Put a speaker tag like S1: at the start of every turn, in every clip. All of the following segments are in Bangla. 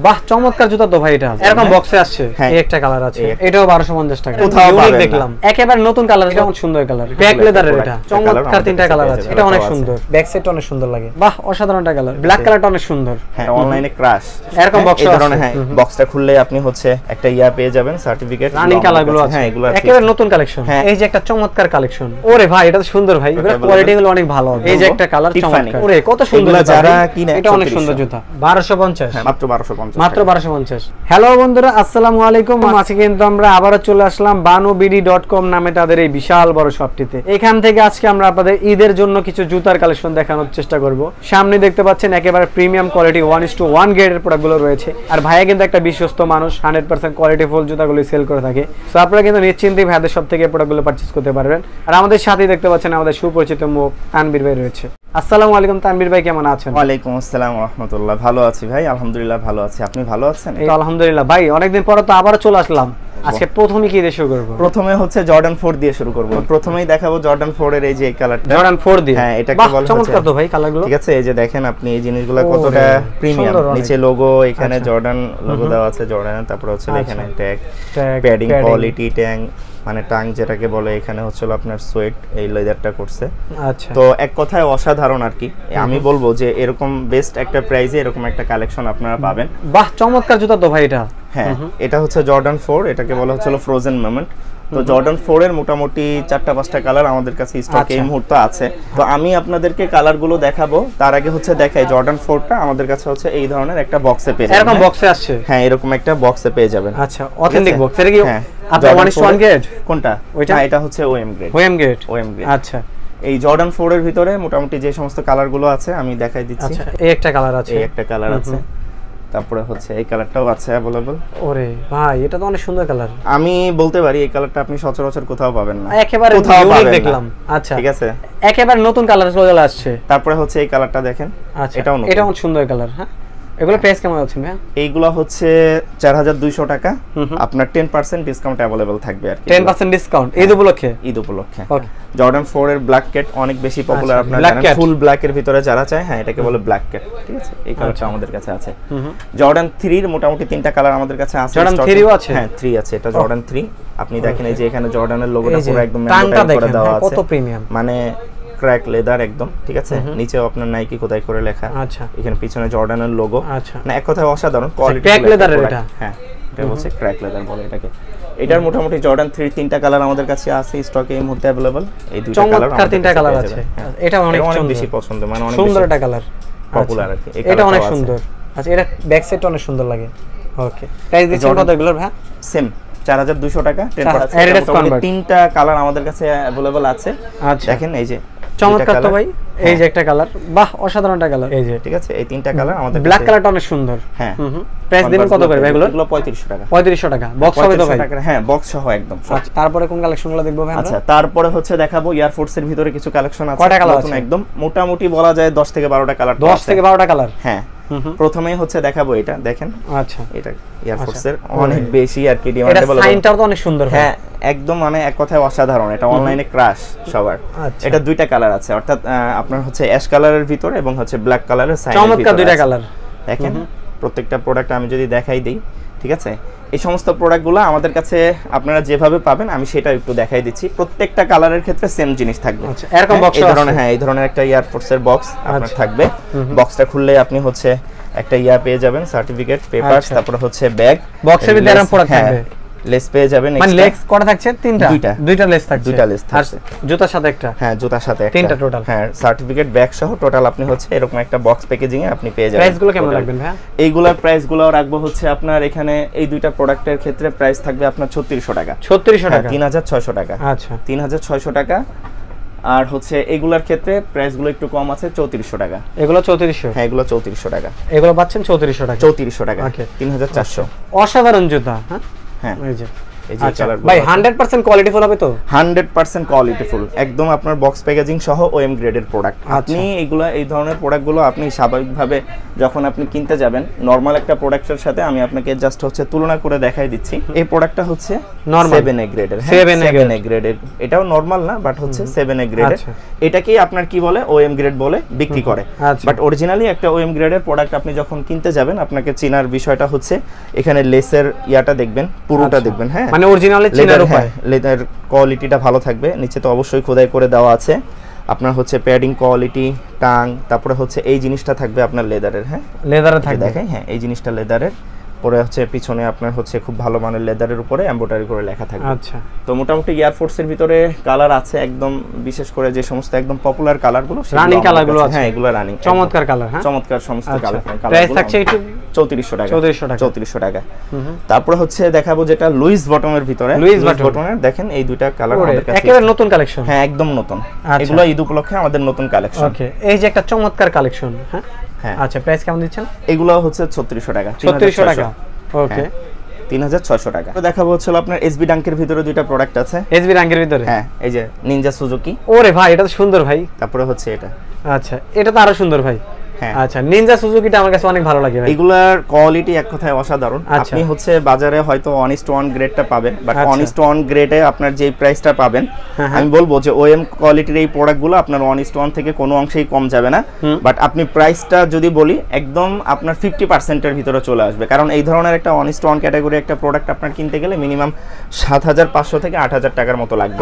S1: বাহ চমৎকার জুতা তো ভাই, এটা এরকম বক্সে আসছে, এই একটা কালার আছে, এটাও 1250 টাকা। ইউনিক দেখলাম, একেবারে নতুন কালার, এটা অনেক সুন্দর কালার, ব্ল্যাক লেদারের, এটা চমৎকার তিনটা কালার আছে, এটা অনেক সুন্দর, ব্যাক সাইডটা অনেক সুন্দর লাগে, বাহ অসাধারণ একটা কালার, ব্ল্যাক কালারটা অনেক সুন্দর।
S2: হ্যাঁ অনলাইনে ক্রাশ
S1: এরকম বক্স
S2: এই ধরনের, হ্যাঁ বক্সটা খুললে আপনি হচ্ছে একটা পেয়ে যাবেন, সার্টিফিকেট,
S1: রানিং কালারগুলো আছে,
S2: হ্যাঁ এগুলো
S1: একেবারে নতুন কালেকশন। এই যে একটা চমৎকার কালেকশন, ওরে ভাই এটা তো সুন্দর ভাই, এগুলো কোয়ালিটি গুলো অনেক ভালো। এই যে একটা কালার চমৎকার, ওরে কত সুন্দর, যারা কিনে এটা অনেক সুন্দর জুতা, 1250,
S2: মাত্র 1250,
S1: মাত্র 1250। হ্যালো বন্ধুরা, আসসালামু আলাইকুম। আজকে কিন্তু আমরা আবারো চলে আসলাম banubd.com নামে তাদের এই বিশাল বড় শপটিতে। এখান থেকে আজকে আমরা আপনাদের ঈদের জন্য কিছু জুতার কালেকশন দেখানোর চেষ্টা করব। সামনে দেখতে পাচ্ছেন একেবারে প্রিমিয়াম কোয়ালিটি 1:1 গ্রেডের প্রোডাক্টগুলো রয়েছে। আর ভাইয়া কিন্তু একটা বিশ্বস্ত মানুষ, 100% কোয়ালিটি ফুল জুতাগুলো সেল করে থাকে। সো আপনারা কিন্তু নিশ্চিন্তে ভাইদের সব থেকে প্রোডাক্টগুলো পারচেজ করতে পারবেন। আর আমাদের সাথেই দেখতে পাচ্ছেন আমাদের সুপরিচিত মুখ তানভীর ভাই রয়েছে। আসসালামু আলাইকুম তানভীর ভাই, কেমন আছেন?
S2: ওয়ালাইকুম আসসালাম ওয়া রাহমাতুল্লাহ। ভালো আছি ভাই, আলহামদুলিল্লাহ ভালো আছি। আপনি ভালো আছেন?
S1: এই তো আলহামদুলিল্লাহ ভাই, অনেকদিন পরে তো আবারো চলে আসলাম। আজকে প্রথমে কি দিয়ে শুরু করব?
S2: প্রথমে হচ্ছে জর্ডান 4 দিয়ে শুরু করব। প্রথমেই দেখাবো জর্ডান 4 এর এই যে কালারটা,
S1: জর্ডান 4 দিয়ে।
S2: হ্যাঁ এটাকে বলা হচ্ছে
S1: চমৎকার তো ভাই কালারগুলো।
S2: ঠিক আছে, এই যে দেখেন আপনি এই জিনিসগুলো কতটা প্রিমিয়াম, নিচে লোগো, এখানে জর্ডান লোগো দেওয়া আছে জর্ডানের, তারপর হচ্ছে এখানে ট্যাগ, প্যাডিং, কোয়ালিটি ট্যাগ মানে টাং যেটাকে বলে, এখানে হচ্ছিল আপনার সোয়েট এই লেদারটা করছে।
S1: আচ্ছা,
S2: তো এক কথায় অসাধারণ আর কি। আমি বলবো যে এরকম বেস্ট একটা প্রাইসে এরকম একটা কালেকশন আপনারা পাবেন।
S1: বাহ চমৎকার জুতা তো ভাই এটা।
S2: হ্যাঁ এটা হচ্ছে জর্ডান 4, এটাকে বলা হচ্ছিল ফ্রোজেন মোমেন্ট। তো জর্ডান 4 এর মোটামুটি 4-5টা কালার আমাদের কাছে স্টকে এই মুহূর্তে আছে। তো আমি আপনাদেরকে কালারগুলো দেখাবো, তার আগে হচ্ছে দেখাই জর্ডান 4টা আমাদের কাছে হচ্ছে এই ধরনের একটা বক্সে পেয়ে যাবেন।
S1: এরকম বক্সে আসছে?
S2: হ্যাঁ এরকম একটা বক্সে পেয়ে যাবেন।
S1: আচ্ছা, অথেন্টিক বক্স। এটা কি আপনার 1:1 গ্রেড?
S2: কোনটা?
S1: ওইটা?
S2: এটা হচ্ছে OM grade.
S1: OM grade,
S2: OM grade.
S1: আচ্ছা।
S2: এই জর্ডান 4 এর ভিতরে মোটামুটি যে সমস্ত কালারগুলো আছে আমি দেখাই দিচ্ছি।
S1: আচ্ছা, এই একটা কালার আছে,
S2: এই একটা কালার আছে, তারপরে হচ্ছে এই কালারটাও আছে अवेलेबल।
S1: ওরে ভাই এটা তো অনেক সুন্দর কালার।
S2: আমি বলতে পারি এই কালারটা আপনি সচরাচর কোথাও পাবেন না,
S1: একেবারে ইউনিক দেখলাম। আচ্ছা ঠিক আছে, একেবারে নতুন কালার চলে আসছে।
S2: তারপরে হচ্ছে এই কালারটা দেখেন, এটাও নতুন,
S1: এটাও সুন্দর কালার। হ্যাঁ এগুলো প্রাইস কেমন আছে ভাই?
S2: এইগুলো হচ্ছে 4200 টাকা, আপনার 10% ডিসকাউন্ট अवेलेबल থাকবে আর কি।
S1: 10% ডিসকাউন্ট ঈদ উপলক্ষে?
S2: ঈদ উপলক্ষে। জর্ডান 4 এর ব্ল্যাক ক্যাট অনেক বেশি পপুলার, আপনারা জানেন ফুল ব্ল্যাক এর ভিতরে যারা চায়, হ্যাঁ এটাকে বলে ব্ল্যাক ক্যাট। ঠিক আছে, এই কালারটা আমাদের কাছে আছে। জর্ডান 3 এর মোটামুটি 3টা কালার আমাদের কাছে আছে।
S1: জর্ডান 3ও আছে?
S2: হ্যাঁ 3 আছে, এটা জর্ডান 3। আপনি দেখেন এই যে এখানে জর্ডানের লোগোটা পুরো একদম ম্যানুফ্যাকচার করে দেওয়া আছে,
S1: কত প্রিমিয়াম, মানে
S2: ক্র্যাক লেদার একদম। ঠিক আছে, নিচেও আপনার নাইকি কোথায় করে লেখা।
S1: আচ্ছা,
S2: এখানে পিছনে জর্ডানের লোগো।
S1: আচ্ছা,
S2: না এক কথায় অসাধারণ কোয়ালিটি,
S1: ক্র্যাক লেদারের এটা।
S2: হ্যাঁ এটা হচ্ছে ক্র্যাক লেদার বলে এটাকে। এটার মোটামুটি জর্ডান 3 3টা কালার আমাদের কাছে আছে স্টকে এই মুহূর্তে अवेलेबल। এই দুইটা কালার আমাদের
S1: 3টা কালার আছে। এটা অনেক
S2: বেশি পছন্দ, মানে অনেক
S1: সুন্দর একটা কালার,
S2: পপুলার আর কি।
S1: এটা অনেক সুন্দর। আচ্ছা, এটা ব্যাক সাইডটা অনেক সুন্দর লাগে। ওকে, প্রাইস দিচ্ছেন কত এগুলোর ভাই?
S2: সেম 4200 টাকা, 10% 3টা কালার আমাদের কাছে अवेलेबल আছে।
S1: আচ্ছা
S2: দেখেন এই যে
S1: চমৎকার তো ভাই, এই যে একটা কালার, বাহ অসাধারণ একটা কালার। এই যে
S2: ঠিক আছে, এই 3টা কালার আমাদের
S1: ব্ল্যাক কালারটা অনেক সুন্দর।
S2: হ্যাঁ
S1: প্রাইস দিবেন কত করে ভাই এগুলো?
S2: এগুলো 3500 টাকা।
S1: 3500 টাকা বক্স হবে তো ভাই?
S2: হ্যাঁ বক্স সহ একদম।
S1: আচ্ছা, তারপরে কোন কালেকশনগুলো দেখবো ভাই আমরা?
S2: আচ্ছা, তারপরে হচ্ছে দেখাবো এয়ার ফোর্সের ভিতরে কিছু কালেকশন আছে।
S1: কয়টা কালার আছে?
S2: একদম মোটামুটি বলা যায় 10 থেকে 12টা কালার।
S1: 10 থেকে 12টা কালার?
S2: হ্যাঁ। প্রথমেই হচ্ছে দেখাবো এটা দেখেন।
S1: আচ্ছা,
S2: এটা এয়ার ফোর্সের অনেক বেশি আর কি ডিমান্ডেবল।
S1: এটা সাইনটাও তো অনেক সুন্দর।
S2: হ্যাঁ একদম, মানে এক কথায় অসাধারণ। এটা অনলাইনে ক্রাশ সবার। এটা দুইটা কালার আছে, অর্থাৎ আপনার হচ্ছে অ্যাশ কালারের ভিতর এবং হচ্ছে ব্ল্যাক কালারের সাইনের ভিতর।
S1: চমৎকার দুইটা কালার।
S2: দেখেন প্রত্যেকটা প্রোডাক্ট আমি যদি দেখাই দেই, ঠিক আছে, এই সমস্ত প্রোডাক্টগুলো আমাদের কাছে আপনারা যেভাবে পাবেন আমি সেটা একটু দেখাই দিচ্ছি। প্রত্যেকটা কালারের ক্ষেত্রে সেম জিনিস থাকবে।
S1: আচ্ছা, এরকম বক্স
S2: এই ধরনের, হ্যাঁ এই ধরনের একটা এয়ার ফোর্সের বক্স আপনার থাকবে। বক্সটা খুললে আপনি হচ্ছে একটা পেয়ে যাবেন, সার্টিফিকেট, পেপারস, তারপর হচ্ছে ব্যাগ।
S1: বক্সের ভিতরে এরকম প্রোডাক্ট থাকবে,
S2: লেস পেয়ে যাবেন।
S1: মানে লেস কটা থাকছে? তিনটা, দুইটা লেস থাকছে।
S2: দুইটা লেস থাকছে,
S1: জুতার সাথে একটা।
S2: হ্যাঁ জুতার সাথে একটা,
S1: তিনটা টোটাল।
S2: হ্যাঁ সার্টিফিকেট, ব্যাগ সহ টোটাল আপনি হচ্ছে এরকম একটা বক্স প্যাকেজিং এ আপনি পেয়ে যাবেন।
S1: প্রাইসগুলো কেমন রাখবেন ভাই?
S2: এইগুলোর প্রাইসগুলো রাখবো হচ্ছে আপনার এখানে এই দুইটা প্রোডাক্টের ক্ষেত্রে প্রাইস থাকবে আপনার 3600 টাকা।
S1: 3600 টাকা?
S2: 3600 টাকা।
S1: আচ্ছা,
S2: 3600 টাকা। আর হচ্ছে এগুলার ক্ষেত্রে প্রাইসগুলো একটু কম আছে, 3400 টাকা।
S1: এগুলো 3400?
S2: হ্যাঁ এগুলো 3400 টাকা।
S1: এগুলো পাচ্ছেন 3400 টাকা?
S2: 3400 টাকা, 3400।
S1: অসাধারণ জুতা। হ্যাঁ
S2: হ্যাঁ,
S1: এই যে
S2: এই যে কালার
S1: ভাই 100% কোয়ালিটি ফুল হবে তো?
S2: 100% কোয়ালিটি ফুল, একদম আপনার বক্স প্যাকেজিং সহ ওএম গ্রেডের প্রোডাক্ট। আপনি এইগুলা এই ধরনের প্রোডাক্টগুলো আপনি স্বাভাবিকভাবে যখন আপনি কিনতে যাবেন নরমাল একটা প্রোডাক্টের সাথে আমি আপনাকে জাস্ট হচ্ছে তুলনা করে দেখাই দিচ্ছি। এই প্রোডাক্টটা হচ্ছে নরমাল 7A গ্রেডের, 7A গ্রেডের, এটাও নরমাল না বাট হচ্ছে 7A গ্রেডের। এটাকেই আপনার কি বলে ওএম গ্রেড বলে বিক্রি করে, বাট অরিজিনালি একটা ওএম গ্রেডের প্রোডাক্ট আপনি যখন কিনতে যাবেন আপনাকে চেনার বিষয়টা হচ্ছে এখানে লেসের ইয়াটা দেখবেন, পুরোটা দেখবেন। হ্যাঁ, মানে অরিজিনালি চেনার উপায়, লেদার কোয়ালিটিটা ভালো থাকবে, নিচে তো অবশ্যই খোদাই করে দেওয়া আছে। আপনার হচ্ছে প্যাডিং কোয়ালিটি, টাং, তারপরে হচ্ছে এই জিনিসটা থাকবে আপনার লেদারের। হ্যাঁ, লেদারে থাকবে, দেখেন হ্যাঁ এই জিনিসটা লেদারের, পরে হচ্ছে পিছনে আপনার হচ্ছে খুব ভালো মানের লেদারের উপরে এমব্রয়ডারি করে লেখা থাকবে। আচ্ছা, তো মোটামুটি এয়ারফোর্সের ভিতরে কালার আছে একদম, বিশেষ করে যে সমস্ত একদম পপুলার কালারগুলো, রানিং কালারগুলো আছে। হ্যাঁ, এগুলো রানিং চমৎকার কালার। হ্যাঁ, চমৎকার সমস্ত কালার। প্রাইস থাকছে একটু 3400 টাকা। 3400 টাকা। তারপরে হচ্ছে দেখাবো যেটা লুইস বটমের ভিতরে, লুইস বটমের দেখেন এই দুইটা কালার আমাদের কাছে একেবারে নতুন কালেকশন। হ্যাঁ, একদম নতুন, এগুলো ঈদ উপলক্ষে আমাদের নতুন কালেকশন। ওকে, এই যে একটা চমৎকার কালেকশন। হ্যাঁ, আচ্ছা, প্রাইস কেমন দিচ্ছেন? এগুলো হচ্ছে 3600 টাকা। 3600 টাকা। ওকে, 3600 টাকা। তো দেখাবো হচ্ছে আপনার এসবি ডাঙ্কের ভিতরে দুইটা প্রোডাক্ট আছে। এসবি ডাঙ্কের ভিতরে, হ্যাঁ, এই যে নিনজা সুজুকি। ওরে ভাই, এটা তো সুন্দর ভাই। তারপরে হচ্ছে এটা, আচ্ছা, এটা তো আরো সুন্দর ভাই। আচ্ছা, নিনজা সুজুকিটা আমার কাছে অনেক ভালো লাগে ভাই। এগুলার কোয়ালিটি এক কথায় অসাধারণ। আপনি হচ্ছে বাজারে হয়তো 1:1 গ্রেডটা পাবেন, বাট 1:1 গ্রেডে আপনার যে প্রাইসটা পাবেন, আমি বলবো যে ওএম কোয়ালিটির এই প্রোডাক্টগুলো আপনার 1:1 থেকে কোনো অংশেই কম যাবে না। বাট আপনি প্রাইসটা যদি বলি একদম আপনার 50% এর ভিতরে চলে আসবে, কারণ এই ধরনের একটা 1:1 ক্যাটাগরি একটা প্রোডাক্ট আপনার কিনতে গেলে মিনিমাম 7500 থেকে 8000 টাকার মতো লাগবে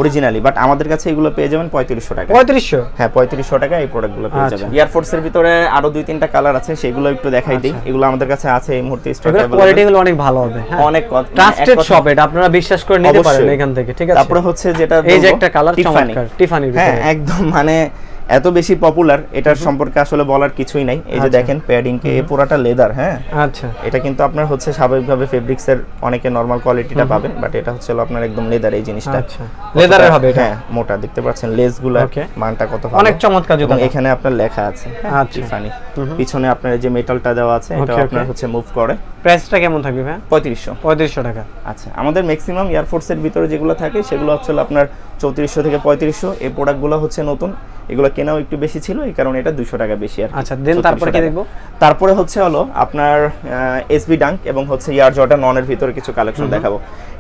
S2: অরিজিনালি। বাট আমাদের কাছে এগুলো পেয়ে যাবেন 3500 টাকা। 3500? হ্যাঁ, 3500 টাকা এই প্রোডাক্টগুলো পেয়ে যাবেন। এয়ারফোর্সের ভিতরে আরো 2-3টা কালার আছে, সেগুলো একটু দেখাই দিই। এগুলো আমাদের কাছে আছে এই মুহূর্তে স্টকে अवेलेबल। কোয়ালিটিগুলো অনেক ভালো হবে। হ্যাঁ, অনেক ট্রাস্টেড শপ, এটা আপনারা বিশ্বাস করে নিতে পারেন এখান থেকে। ঠিক আছে, তারপরে হচ্ছে যেটা এই যে একটা কালার চমৎকার টিফানি। হ্যাঁ, একদম মানে এত বেশি পপুলার, এটার সম্পর্কে আসলে বলার কিছুই নাই। এই যে দেখেন প্যাডিং কে পুরাটা লেদার। হ্যাঁ, আচ্ছা, এটা কিন্তু আপনার হচ্ছে স্বাভাবিকভাবে ফেব্রিক্স এর অনেকে নরমাল কোয়ালিটিটা পাবেন, বাট এটা হচ্ছে আপনার একদম লেদার এই জিনিসটা। আচ্ছা, লেদারের হবে এটা। হ্যাঁ, মোটা দেখতে পাচ্ছেন লেসগুলো, মানটা কত ভালো, অনেক চমৎকার জুতা। এখানে আপনার লেখা আছে টিফানি, পিছনে আপনার যে মেটালটা দেওয়া আছে এটা আপনার হচ্ছে মুভ করে। প্রাইসটা কেমন থাকবে ভাই? 3500 টাকা। আচ্ছা, আমাদের ম্যাক্সিমাম এয়ারফোর্সের ভিতরে যেগুলো থাকে সেগুলো হচ্ছে আপনার 3400 থেকে 3500। এই প্রোডাক্টগুলো হচ্ছে নতুন, এগুলো কেনাও একটু বেশি ছিল, এই কারণে এটা 200 টাকা বেশি। আর আচ্ছা, দেন তারপরে কি দেখব? তারপরে হচ্ছে হলো আপনার এসবি ডাঙ্ক এবং হচ্ছে এয়ার জর্ডান 1 এর ভিতরে কিছু কালেকশন দেখাবো।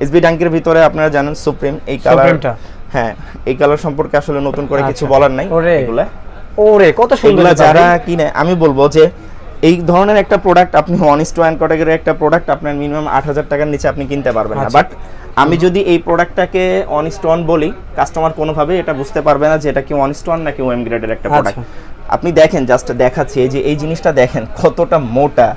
S2: এসবি ডাঙ্কের ভিতরে আপনারা জানেন সুপ্রিম এই কালারটা। হ্যাঁ, এই কালার সম্পর্কে আসলে নতুন করে কিছু বলার নাই। এগুলা ওরে কত সুন্দর, যারা কিনে আমি বলবো যে এই ধরনের একটা প্রোডাক্ট আপনি 1:1 ক্যাটাগরির একটা প্রোডাক্ট আপনার মিনিমাম 8000 টাকার নিচে আপনি কিনতে পারবেন না। বাট আমি যদি এই প্রোডাক্টটাকে 1:1 বলি, কাস্টমার কোনোভাবে এটা বুঝতে পারবে না যে এটা কি 1:1 নাকি ওএম গ্রেডের একটা প্রোডাক্ট। আপনি দেখেন, জাস্ট দেখাচ্ছি, এই যে এই জিনিসটা দেখেন কতটা মোটা।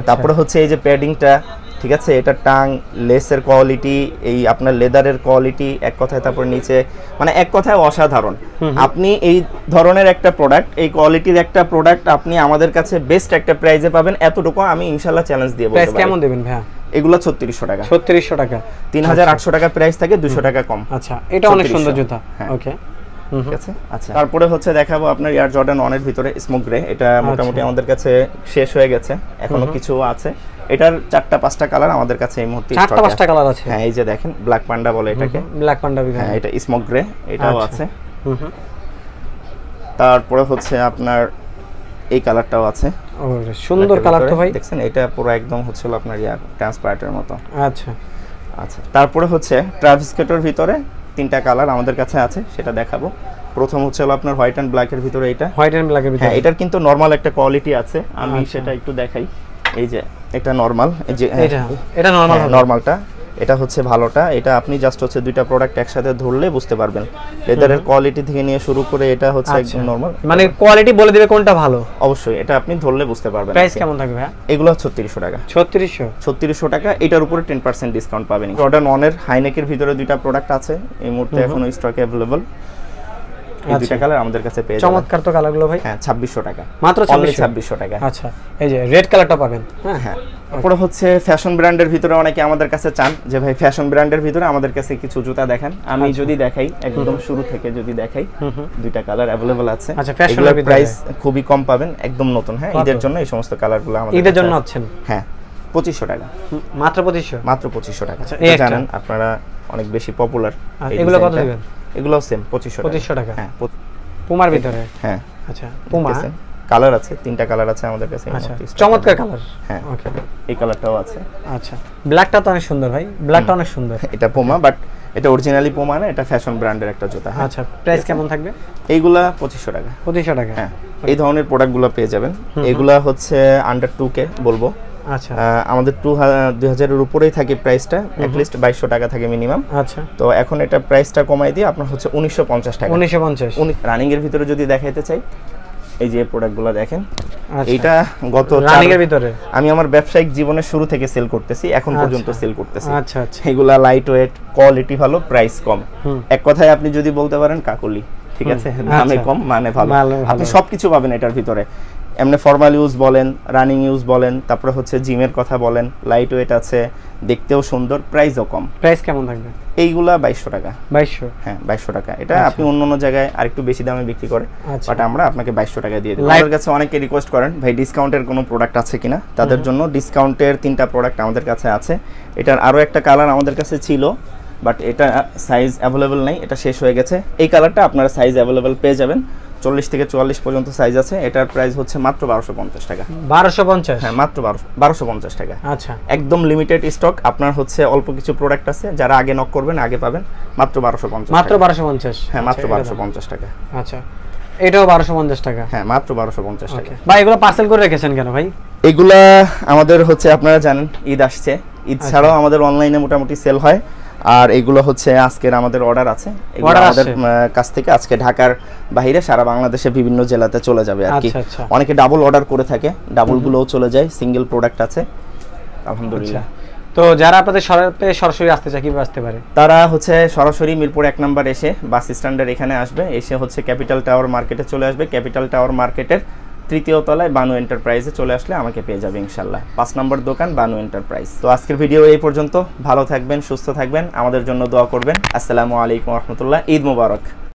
S2: তারপরে হচ্ছে এই যে প্যাডিংটা, ঠিক আছে, এটা টাং, লেসের কোয়ালিটি, এই আপনার লেদারের কোয়ালিটি, এক কথায় তারপর নিচে মানে এক কথায় অসাধারণ। আপনি এই ধরনের একটা প্রোডাক্ট, এই কোয়ালিটির একটা প্রোডাক্ট আপনি আমাদের কাছে বেস্ট একটা প্রাইসে পাবেন, এতটুকু আমি ইনশাআল্লাহ চ্যালেঞ্জ দিয়ে বলতে পারি। প্রাইস কেমন দেবেন ভাই? এগুলো 3600 টাকা। 3600 টাকা, 3800 টাকা প্রাইস থাকে, 200 টাকা কম। আচ্ছা, এটা অনেক সুন্দর জুতা। ওকে, ঠিক আছে। আচ্ছা, তারপরে হচ্ছে দেখাবো আপনার এয়ার জর্ডান 1 এর ভিতরে স্মোক গ্রে। এটা মোটামুটি আমাদের কাছে শেষ হয়ে গেছে, এখনো কিছু আছে। এটার 4টা-5টা কালার আমাদের কাছে এই মুহূর্তে স্টকে। 4টা-5টা কালার আছে। হ্যাঁ, এই যে দেখেন ব্ল্যাক পান্ডা বলে এটাকে, ব্ল্যাক পান্ডা। হ্যাঁ, এটা স্মোক গ্রে, এটাও আছে। তারপরে হচ্ছে আপনার এই কালারটাও আছে। ওরে সুন্দর কালার তো ভাই, দেখছেন এটা পুরো একদম হচ্ছে আপনার ট্রান্সপারেন্টের মতো। আচ্ছা আচ্ছা, তারপরে হচ্ছে ট্রাভিস স্কেটের ভিতরে 3টা কালার আমাদের কাছে আছে, সেটা দেখাবো। প্রথম হচ্ছে আপনার হোয়াইট এন্ড ব্ল্যাক এর ভিতরে এটা, হোয়াইট এন্ড ব্ল্যাক এর ভিতরে। হ্যাঁ, এটার কিন্তু নরমাল একটা কোয়ালিটি আছে, আমি সেটা একটু দেখাই। এই যে এটা নরমাল, এই যে এটা নরমাল, নরমালটা এটা হচ্ছে ভালোটা। এটা আপনি জাস্ট হচ্ছে দুইটা প্রোডাক্ট একসাথে ধরলে বুঝতে পারবেন। লেদারের কোয়ালিটি থেকে নিয়ে শুরু করে এটা হচ্ছে একদম নরমাল, মানে কোয়ালিটি বলে দিবে কোনটা ভালো। অবশ্যই এটা আপনি ধরলে বুঝতে পারবেন। প্রাইস কেমন থাকবে ভাই? এগুলো 3600 টাকা। 3600 টাকা। এটার উপরে 10% ডিসকাউন্ট পাবেন। জর্ডান 1 এর হাইনেকের ভিতরে দুইটা প্রোডাক্ট আছে এই মুহূর্তে এখনো স্টকে अवेलेबल। এই দুইটা কালার আমাদের কাছে পেয়ে যাবেন। চমৎকার তো কালারগুলো ভাই। হ্যাঁ, 2600 টাকা মাত্র, 2600 টাকা। আচ্ছা, এই যে রেড কালারটা পাবেন। হ্যাঁ হ্যাঁ, তারপরে হচ্ছে ফ্যাশন ব্র্যান্ডের ভিতরে অনেকে আমাদের কাছে চান যে ভাই ফ্যাশন ব্র্যান্ডের ভিতরে আমাদের কাছে কিছু জুতা দেখান। আমি যদি দেখাই একদম শুরু থেকে যদি দেখাই, দুইটা কালার अवेलेबल আছে। আচ্ছা, ফ্যাশনের প্রাইস খুবই কম পাবেন, একদম নতুন। হ্যাঁ, ঈদের জন্য এই সমস্ত কালারগুলো আমাদের ঈদের জন্য আছেন। হ্যাঁ, 2500 টাকা।
S1: মাত্র 2500?
S2: মাত্র 2500 টাকা।
S1: আচ্ছা,
S2: এটা জানেন আপনারা অনেক বেশি পপুলার।
S1: এগুলো কত দিবেন?
S2: এগুলো সেম 2500
S1: টাকা।
S2: হ্যাঁ,
S1: পুমার ভিতরে?
S2: হ্যাঁ।
S1: আচ্ছা, পুমা
S2: কালার আছে, 3টা কালার আছে আমাদের কাছে।
S1: আচ্ছা, চমৎকার কালার।
S2: হ্যাঁ,
S1: ওকে,
S2: এই কালারটাও আছে।
S1: আচ্ছা, ব্ল্যাকটা তো অনেক সুন্দর ভাই, ব্ল্যাকটা অনেক সুন্দর।
S2: এটা পুমা, বাট এটা অরিজিনালি পুমা না, এটা ফ্যাশন ব্র্যান্ডের একটা জুতা।
S1: আচ্ছা, প্রাইস কেমন থাকবে?
S2: এইগুলা 2500 টাকা।
S1: 2500 টাকা?
S2: হ্যাঁ, এই ধরনের প্রোডাক্টগুলো পেয়ে যাবেন। এগুলা হচ্ছে আন্ডার 2K বলবো।
S1: আচ্ছা,
S2: আমাদের 2000 এর উপরেই থাকে প্রাইসটা, অ্যাট লিস্ট 2200 টাকা থাকে মিনিমাম।
S1: আচ্ছা,
S2: তো এখন এটা প্রাইসটা কমাই দিয়ে আপনার হচ্ছে 1950 টাকা।
S1: 1950?
S2: রানিং এর ভিতরে যদি দেখাইতে চাই, এই যে প্রোডাক্টগুলো দেখেন,
S1: আচ্ছা,
S2: এইটা গত
S1: রানিং এর ভিতরে
S2: আমি আমার ব্যবসায়িক জীবনের শুরু থেকে সেল করতেছি, এখন পর্যন্ত সেল করতেছি।
S1: আচ্ছা আচ্ছা,
S2: এগুলা লাইট ওয়েট, কোয়ালিটি ভালো, প্রাইস কম। এক কথায় আপনি যদি বলতে পারেন কাকুলি, ঠিক আছে, দামে কম মানে ভালো। আপনি সবকিছু পাবেন এটার ভিতরে, এমনি ফর্মাল ইউজ বলেন, রানিং ইউজ বলেন, তারপরে হচ্ছে জিমের কথা বলেন, লাইট ওয়েট আছে, দেখতেও সুন্দর, প্রাইসও কম।
S1: প্রাইস কেমন থাকবে?
S2: এইগুলা 2200 টাকা।
S1: 2200?
S2: হ্যাঁ, 2200 টাকা। এটা আপনি অন্য জায়গায় আরেকটু বেশি দামে বিক্রি করে, বাট আমরা আপনাকে 2200 টাকা দিয়ে দিই। আমাদের কাছে অনেকে রিকোয়েস্ট করেন ভাই ডিসকাউন্টের কোনো প্রোডাক্ট আছে কিনা, তাদের জন্য ডিসকাউন্টের 3টা প্রোডাক্ট আমাদের কাছে আছে। এটার আরো একটা কালার আমাদের কাছে ছিল, বাট এটা সাইজ অ্যাভেলেবল নাই, এটা শেষ হয়ে গেছে। এই কালারটা আপনারা সাইজ অ্যাভেলেবল পেয়ে যাবেন, 40 থেকে 44 পর্যন্ত সাইজ আছে। এটার প্রাইস হচ্ছে মাত্র 1250 টাকা।
S1: 1250?
S2: হ্যাঁ, মাত্র 1250 টাকা।
S1: আচ্ছা,
S2: একদম লিমিটেড স্টক। আপনার হচ্ছে অল্প কিছু প্রোডাক্ট আছে, যারা আগে নক করবেন আগে পাবেন। মাত্র 1250।
S1: মাত্র 1250?
S2: হ্যাঁ, মাত্র 1250 টাকা।
S1: আচ্ছা, এটাও 1250 টাকা?
S2: হ্যাঁ, মাত্র 1250 টাকা।
S1: ভাই এগুলো পার্সেল করে রেখেছেন কেন ভাই?
S2: এগুলা আমাদের হচ্ছে আপনারা জানেন ঈদ আসছে, ঈদ ছাড়াও আমাদের অনলাইনে মোটামুটি সেল হয়। আর এগুলো হচ্ছে আজকের আমাদের অর্ডার আছে, এগুলো আমাদের কাছ থেকে আজকে ঢাকার বাইরে সারা বাংলাদেশে বিভিন্ন জেলাতে চলে যাবে আর কি। অনেকে ডাবল অর্ডার করে থাকে, ডাবল গুলোও চলে যায়, সিঙ্গেল প্রোডাক্ট আছে আলহামদুলিল্লাহ।
S1: তো যারা আপনাদের শপে সরাসরি আসতে চায় কিভাবে আসতে পারে?
S2: তারা হচ্ছে সরাসরি মিরপুর 1 নম্বর এসে বাস স্ট্যান্ডের এখানে আসবে, এসে হচ্ছে ক্যাপিটাল টাওয়ার মার্কেটে চলে আসবে। ক্যাপিটাল টাওয়ার মার্কেটের 3য় তলায় বানু এন্টারপ্রাইজে চলে আসলে আমাকে পেয়ে যাবে ইনশাল্লাহ। 5 নম্বর দোকান বানু এন্টারপ্রাইজ। তো আজকের ভিডিও এই পর্যন্ত। ভালো থাকবেন, সুস্থ থাকবেন, আমাদের জন্য দোয়া করবেন। আসসালামু আলাইকুম ওয়া রাহমাতুল্লাহ। ঈদ মোবারক।